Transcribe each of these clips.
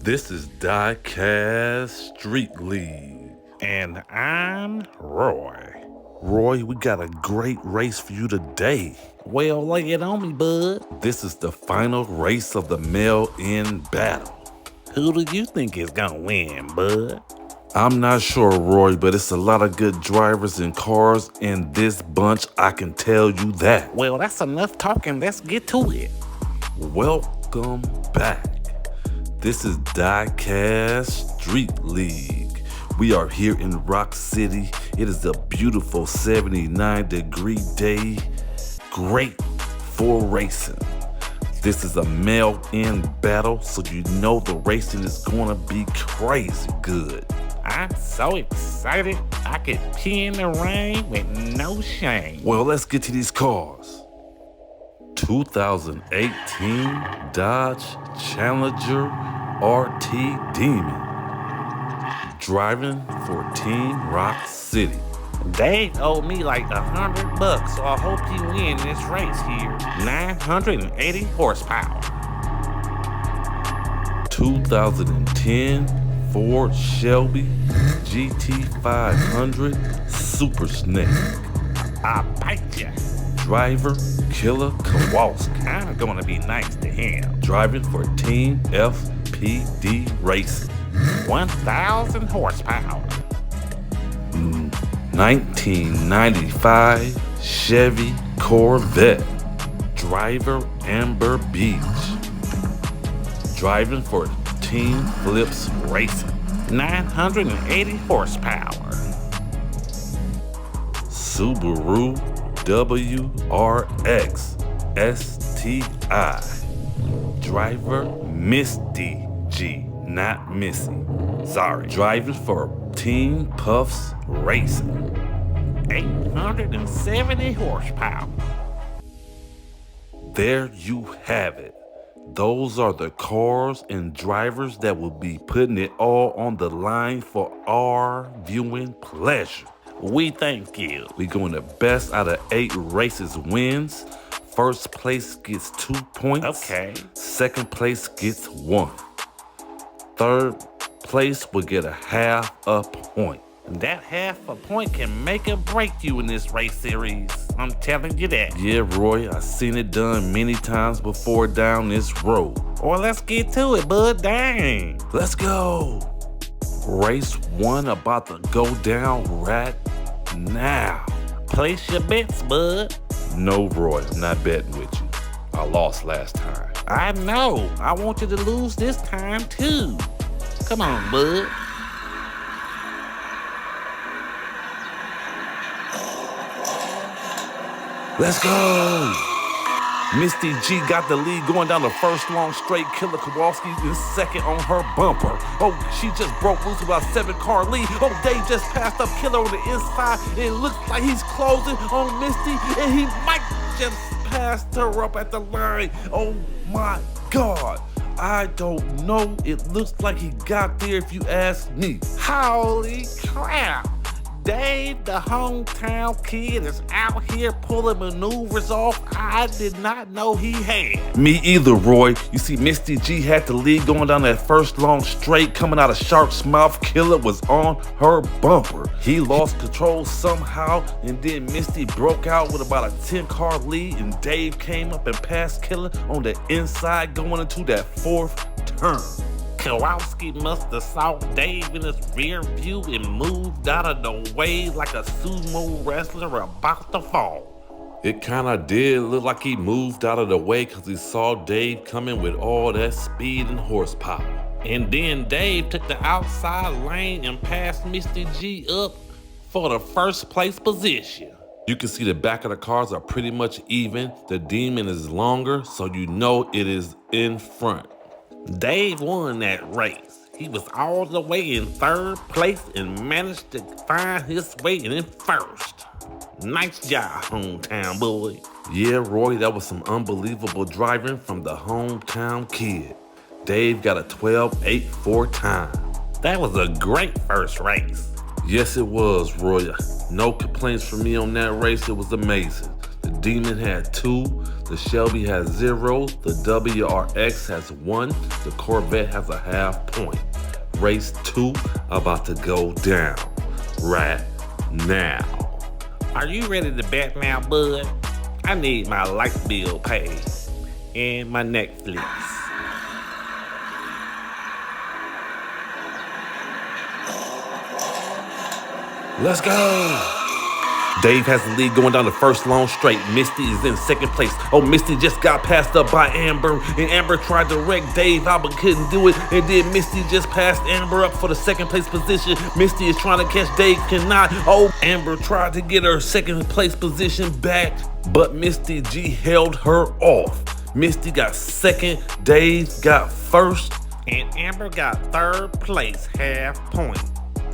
This is DieCast Street League. And I'm Roy. Roy, we got a great race for you today. Well, lay it on me, bud. This is the final race of the mail-in battle. Who do you think is gonna win, bud? I'm not sure, Roy, but it's a lot of good drivers and cars in this bunch, I can tell you that. Well, that's enough talking. Let's get to it. Welcome back. This is DieCast Street League. We are here in Rock City. It is a beautiful 79-degree day. Great for racing. This is a mail-in battle, so you know the racing is gonna be crazy good. I'm so excited I could pee in the rain with no shame. Well, let's get to these cars. 2018 Dodge Challenger RT Demon. Driving for Team Rock City. They owe me like $100, so I hope you win this race here. 980 horsepower. 2010 Ford Shelby GT500 Super Snake. I bite ya. Driver Killer Kowalski. I'm gonna be nice to him. Driving for Team FPD Racing. 1,000 horsepower. 1995 Chevy Corvette. Driver Amber Beach. Driving for Team Flips Racing. 980 horsepower. Subaru WRX STI. Driver Misty G, not Missy. Sorry. Driving for Team Puffs Racing. 870 horsepower. There you have it. Those are the cars and drivers that will be putting it all on the line for our viewing pleasure. We thank you. We going the best out of 8 races wins. First place gets 2 points. Okay. Second place gets 1. Third place will get a half a point. That half a point can make or break you in this race series. I'm telling you that. Yeah, Roy, I've seen it done many times before down this road. Well, let's get to it, bud. Dang. Let's go. Race 1 about to go down right now. Place your bets, bud. No, Roy, I'm not betting with you. I lost last time. I know. I want you to lose this time, too. Come on, bud. Let's go! Misty G got the lead going down the first long straight. Killer Kowalski is second on her bumper. Oh, she just broke loose about 7-car lead. Oh, Dave just passed up Killer on the inside. It looks like he's closing on Misty, and he might just pass her up at the line. Oh my God. I don't know. It looks like he got there if you ask me. Holy crap. Dave, the hometown kid, is out here pulling maneuvers off I did not know he had. Me either, Roy. You see, Misty G had the lead going down that first long straight. Coming out of Shark's mouth, Killer was on her bumper. He lost control somehow, and then Misty broke out with about a 10-car lead, and Dave came up and passed Killer on the inside going into that 4th turn. Kowalski must have saw Dave in his rear view and moved out of the way like a sumo wrestler about to fall. It kinda did look like he moved out of the way because he saw Dave coming with all that speed and horsepower. And then Dave took the outside lane and passed Mr. G up for the first place position. You can see the back of the cars are pretty much even. The Demon is longer, so you know it is in front. Dave won that race. He was all the way in 3rd place and managed to find his way in first. Nice job, hometown boy. Yeah, Roy, that was some unbelievable driving from the hometown kid. Dave got a 12.84 time. That was a great first race. Yes, it was, Roy. No complaints from me on that race. It was amazing. The Demon had 2, The Shelby has 0. The WRX has 1. The Corvette has a half point. Race 2 about to go down right now. Are you ready to bet now, bud? I need my light bill paid and my Netflix. Let's go. Dave has the lead going down the first long straight. Misty is in second place. Oh, Misty just got passed up by Amber, and Amber tried to wreck Dave out but couldn't do it. And then Misty just passed Amber up for the second place position. Misty is trying to catch Dave, cannot. Oh, Amber tried to get her second place position back, but Misty G held her off. Misty got second, Dave got first, and Amber got third place, half point.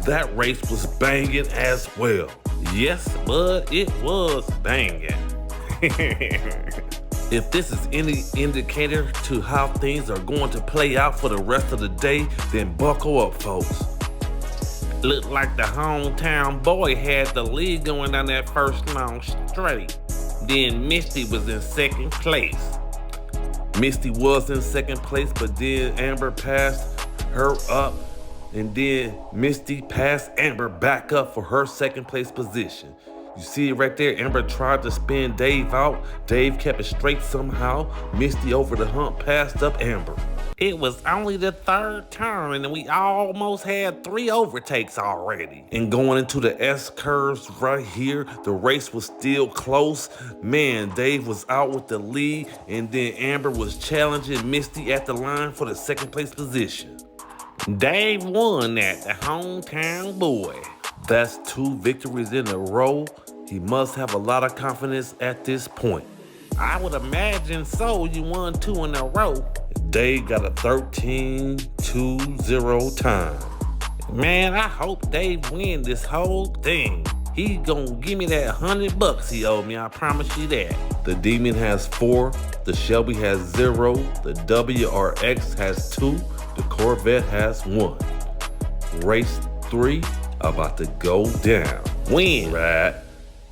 That race was banging as well. Yes, bud, it was banging. If this is any indicator to how things are going to play out for the rest of the day, then buckle up, folks. Looked like the hometown boy had the lead going down that first long straight. Then Misty was in second place. Misty was in second place, but then Amber passed her up. And then Misty passed Amber back up for her second place position. You see it right there, Amber tried to spin Dave out. Dave kept it straight somehow. Misty over the hump passed up Amber. It was only the third turn and we almost had 3 overtakes already. And going into the S curves right here, the race was still close. Man, Dave was out with the lead, and then Amber was challenging Misty at the line for the second place position. Dave won that, the hometown boy. That's 2 victories in a row. He must have a lot of confidence at this point. I would imagine so. You won 2 in a row. Dave got a 13-2-0 time. Man, I hope Dave win this whole thing. He gonna give me that $100 he owed me, I promise you that. The Demon has 4, the Shelby has 0, the WRX has 2, the Corvette has 1. Race 3 about to go down. When? Right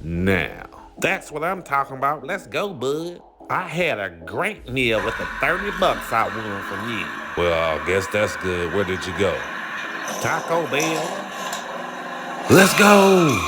now. That's what I'm talking about. Let's go, bud. I had a great meal with the $30 I won from you. Well, I guess that's good. Where did you go? Taco Bell. Let's go.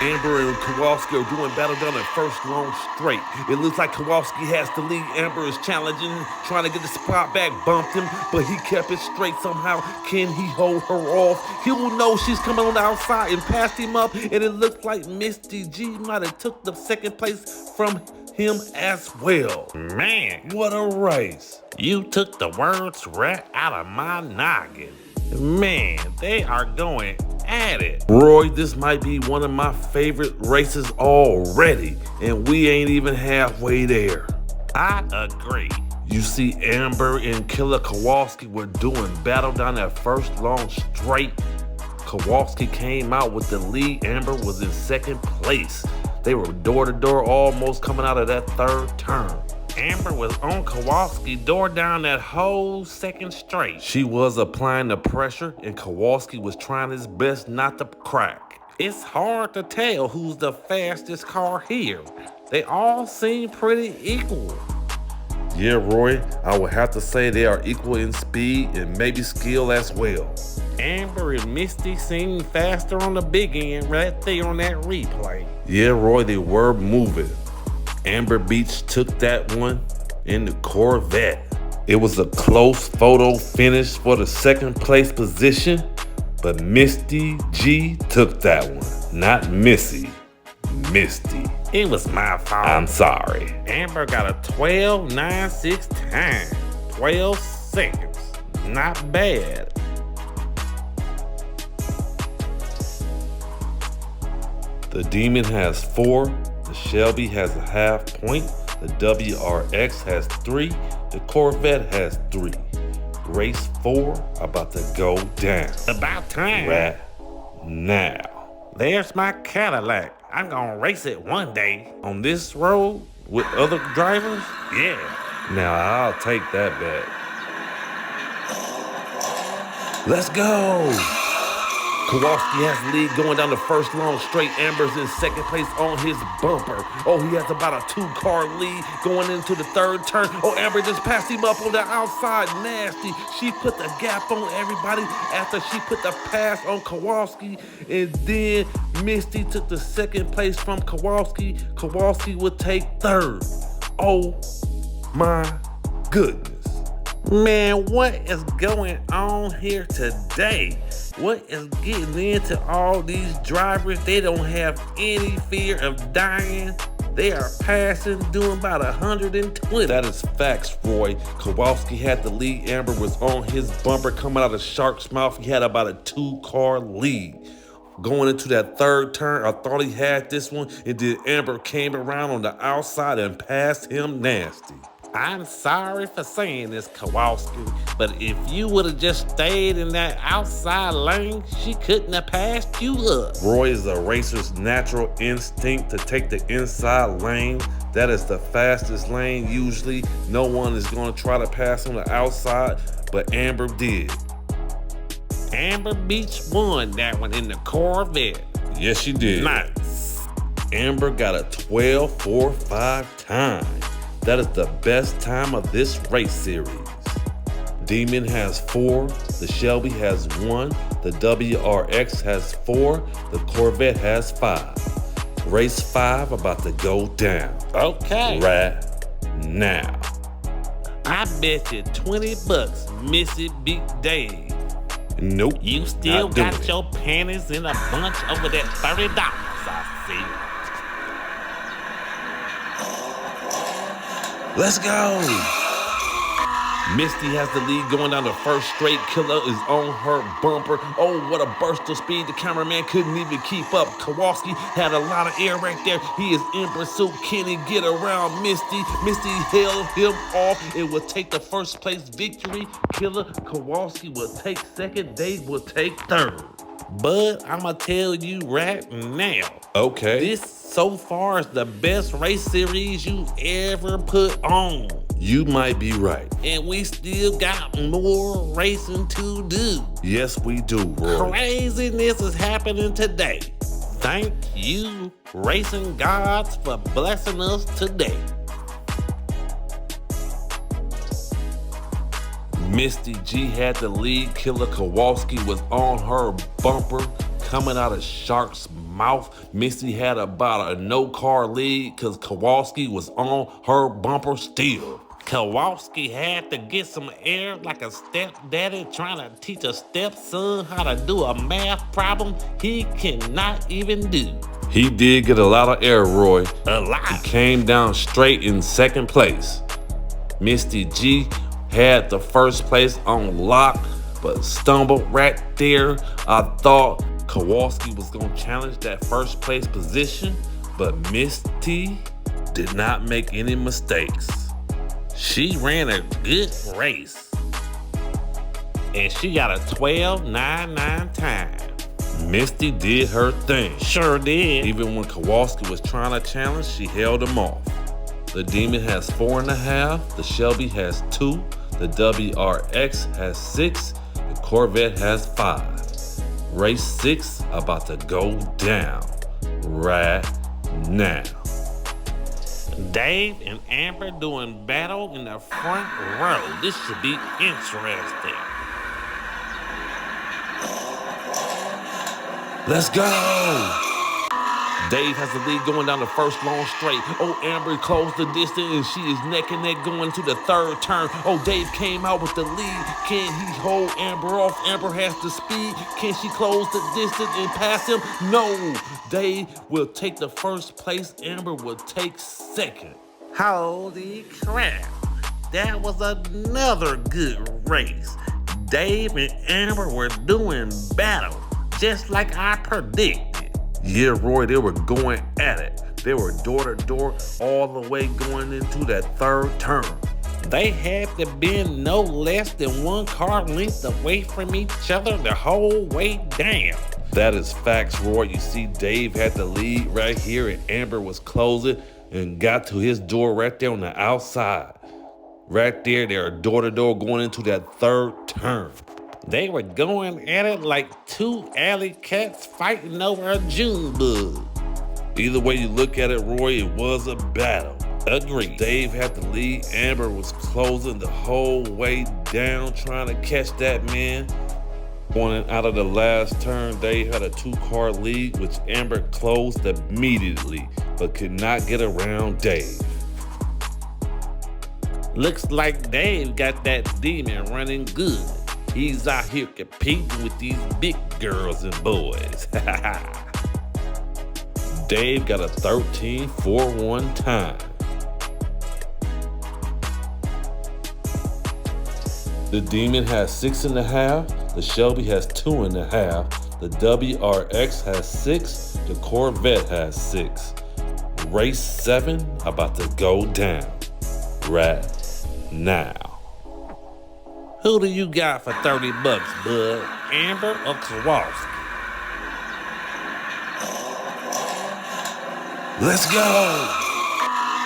Amber and Kowalski are doing battle down that first long straight. It looks like Kowalski has the lead. Amber is challenging, trying to get the spot back, bumped him, but he kept it straight somehow. Can he hold her off? He will know she's coming on the outside and passed him up, and it looks like Misty G might have took the second place from him as well. Man, what a race. You took the words right out of my noggin. Man, they are going at it. Roy, this might be one of my favorite races already, and we ain't even halfway there. I agree. You see, Amber and Killer Kowalski were doing battle down that first long straight. Kowalski came out with the lead. Amber was in second place. They were door to door, almost coming out of that third turn. Amber was on Kowalski door down that whole second straight. She was applying the pressure, and Kowalski was trying his best not to crack. It's hard to tell who's the fastest car here. They all seem pretty equal. Yeah, Roy, I would have to say they are equal in speed and maybe skill as well. Amber and Misty seem faster on the big end right there on that replay. Yeah, Roy, they were moving. Amber Beach took that one in the Corvette. It was a close photo finish for the second place position, but Misty G took that one, not Missy. Misty. It was my fault. I'm sorry. Amber got a 12.96 time, 12 seconds. Not bad. The Demon has 4. The Shelby has a half point. The WRX has 3. The Corvette has 3. Race 4 about to go down. About time. Right now. There's my Cadillac. I'm gonna race it one day. On this road with other drivers? Yeah. Now I'll take that bet. Let's go. Kowalski has the lead going down the first long straight. Amber's in second place on his bumper. Oh, he has about a 2-car lead going into the third turn. Oh, Amber just passed him up on the outside. Nasty. She put the gap on everybody after she put the pass on Kowalski. And then Misty took the second place from Kowalski. Kowalski would take third. Oh my goodness. Man, what is going on here today? What is getting into all these drivers? They don't have any fear of dying. They are passing, doing about 120. That is facts, Roy. Kowalski had the lead. Amber was on his bumper coming out of Shark's mouth. He had about a 2-car lead. Going into that third turn, I thought he had this one, and then Amber came around on the outside and passed him nasty. I'm sorry for saying this, Kowalski, but if you would have just stayed in that outside lane, she couldn't have passed you up. Roy is a racer's natural instinct to take the inside lane. That is the fastest lane usually. No one is going to try to pass on the outside, but Amber did. Amber Beach won that one in the Corvette. Yes, she did. Nice. Amber got a 12.45 time. That is the best time of this race series. Demon has 4, the Shelby has 1, the WRX has 4, the Corvette has 5. Race 5 about to go down. Okay. Right now. I bet you $20 Missy beat Dave. Nope. You still not doing got it. your panties in a bunch over that $30, I see. Let's go. Misty has the lead going down the first straight. Killer is on her bumper. Oh, what a burst of speed. The cameraman couldn't even keep up. Kowalski had a lot of air right there. He is in pursuit. Can he get around Misty? Misty held him off. It will take the first place victory. Killer Kowalski will take second. Dave will take third. But I'ma tell you right now, Okay. this so far is the best race series you ever put on. You might be right. And we still got more racing to do. Yes, we do, Roy. Craziness is happening today. Thank you, racing gods, for blessing us today. Misty G had the lead. Killer Kowalski was on her bumper coming out of Shark's mouth. Misty had about a no-car lead because Kowalski was on her bumper still. Kowalski had to get some air like a stepdaddy trying to teach a stepson how to do a math problem he cannot even do. He did get a lot of air, Roy. A lot. He came down straight in second place. Misty G had the first place on lock, but stumbled right there. I thought Kowalski was gonna challenge that first place position, but Misty did not make any mistakes. She ran a good race. And she got a 12.99 time. Misty did her thing. Sure did. Even when Kowalski was trying to challenge, she held him off. The Demon has 4.5, the Shelby has 2, the WRX has 6, the Corvette has 5. Race 6 about to go down right now. Dave and Amber doing battle in the front row. This should be interesting. Let's go! Dave has the lead going down the first long straight. Oh, Amber closed the distance and she is neck and neck going to the third turn. Oh, Dave came out with the lead. Can he hold Amber off? Amber has the speed. Can she close the distance and pass him? No. Dave will take the first place. Amber will take second. Holy crap. That was another good race. Dave and Amber were doing battle, just like I predicted. Yeah, Roy, they were going at it. They were door to door all the way going into that third turn. They had to be no less than 1 car length away from each other the whole way down. That is facts, Roy. You see, Dave had the lead right here and Amber was closing and got to his door right there on the outside. Right there, they are door to door going into that third turn. They were going at it like two alley cats fighting over a June bug. Either way you look at it, Roy, it was a battle. Agreed. Dave had the lead. Amber was closing the whole way down, trying to catch that man. Going out of the last turn, Dave had a 2-car lead, which Amber closed immediately, but could not get around Dave. Looks like Dave got that demon running good. He's out here competing with these big girls and boys. Dave got a 13.41 time. The Demon has 6.5. The Shelby has 2.5. The WRX has 6. The Corvette has 6. Race 7 about to go down right now. Who do you got for 30 bucks, bud? Amber or Kowalski? Let's go!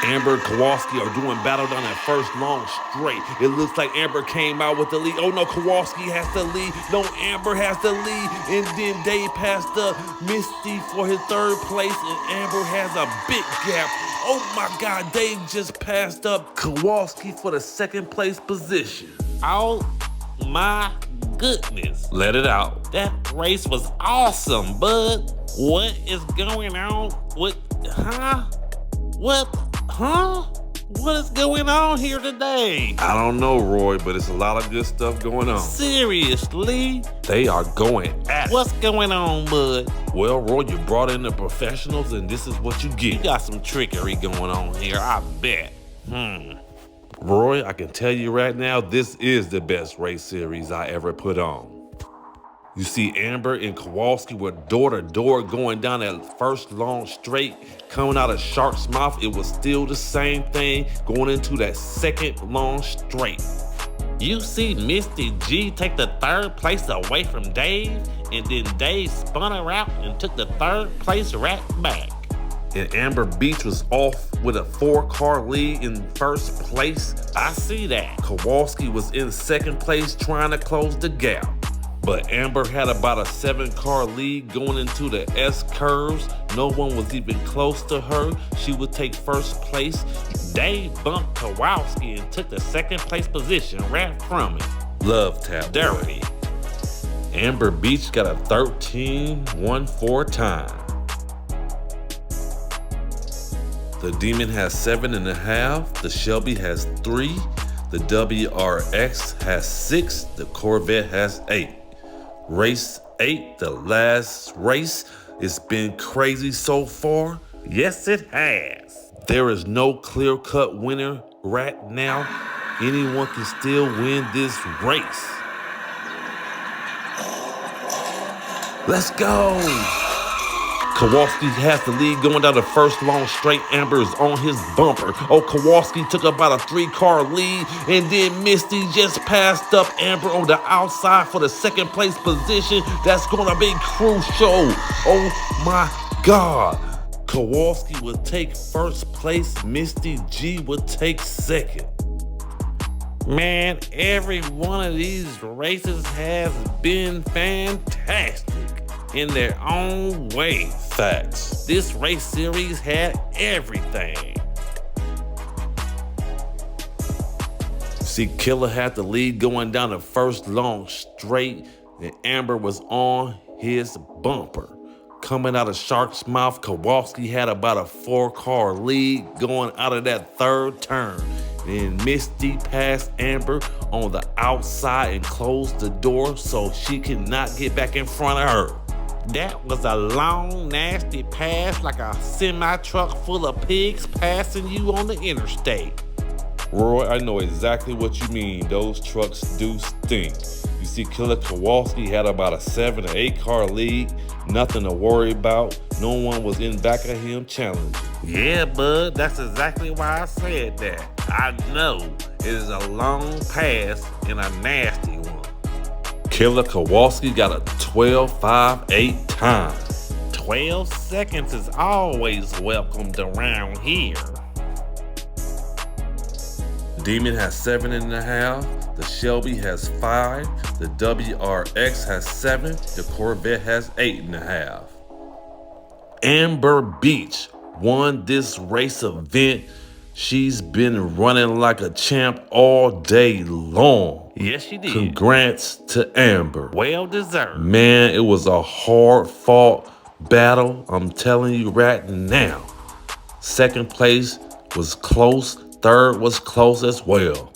Amber and Kowalski are doing battle down that first long straight. It looks like Amber came out with the lead. Oh no, Kowalski has the lead. No, Amber has the lead. And then Dave passed up Misty for his 3rd place, and Amber has a big gap. Oh my God, Dave just passed up Kowalski for the 2nd place position. Oh my goodness. Let it out. That race was awesome, bud. What is going on with, What is going on here today? I don't know, Roy, but it's a lot of good stuff going on. Seriously? They are going at it. What's going on, bud? Well, Roy, you brought in the professionals, and this is what you get. You got some trickery going on here, I bet. Roy, I can tell you right now, this is the best race series I ever put on. You see, Amber and Kowalski were door-to-door going down that first long straight. Coming out of Shark's Mouth, it was still the same thing going into that 2nd long straight. You see Misty G take the 3rd place away from Dave, and then Dave spun her out and took the 3rd place right back. And Amber Beach was off with a 4-car lead in 1st place. I see that. Kowalski was in 2nd place trying to close the gap. But Amber had about a 7-car lead going into the S curves. No one was even close to her. She would take 1st place. Dave bumped Kowalski and took the 2nd place position right from him. Love tap. Dirty. Amber Beach got a 13.14 time. The Demon has 7.5. The Shelby has 3. The WRX has 6. The Corvette has 8. Race 8, the last race. It's been crazy so far. Yes, it has. There is no clear-cut winner right now. Anyone can still win this race. Let's go. Kowalski has the lead going down the first long straight. Amber is on his bumper. Oh, Kowalski took about a 3-car lead, and then Misty just passed up Amber on the outside for the 2nd place position. That's gonna be crucial. Oh my God. Kowalski will take 1st place. Misty G will take 2nd. Man, every one of these races has been fantastic in their own way. Facts. This race series had everything. See, Killer had the lead going down the first long straight, and Amber was on his bumper. Coming out of Shark's Mouth, Kowalski had about a 4-car lead going out of that 3rd turn. Then Misty passed Amber on the outside and closed the door so she cannot get back in front of her. That was a long, nasty pass like a semi-truck full of pigs passing you on the interstate. Roy, I know exactly what you mean. Those trucks do stink. You see, Killer Kowalski had about a 7 or 8-car lead. Nothing to worry about. No one was in back of him challenging. Yeah, bud, that's exactly why I said that. I know it is a long pass and a nasty one. Killer Kowalski got a 12.58 time. 12 seconds is always welcomed around here. Demon has 7.5. The Shelby has 5. The WRX has 7. The Corvette has 8.5. Amber Beach won this race event. She's been running like a champ all day long. Yes, she did. Congrats to Amber. Well deserved. Man, it was a hard-fought battle. I'm telling you right now. Second place was close. Third was close as well.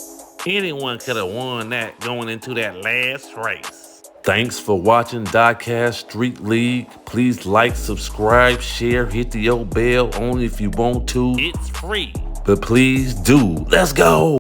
Anyone could have won that going into that last race. Thanks for watching DieCast Street League. Please like, subscribe, share, hit the old bell only if you want to. It's free. But please do. Let's go.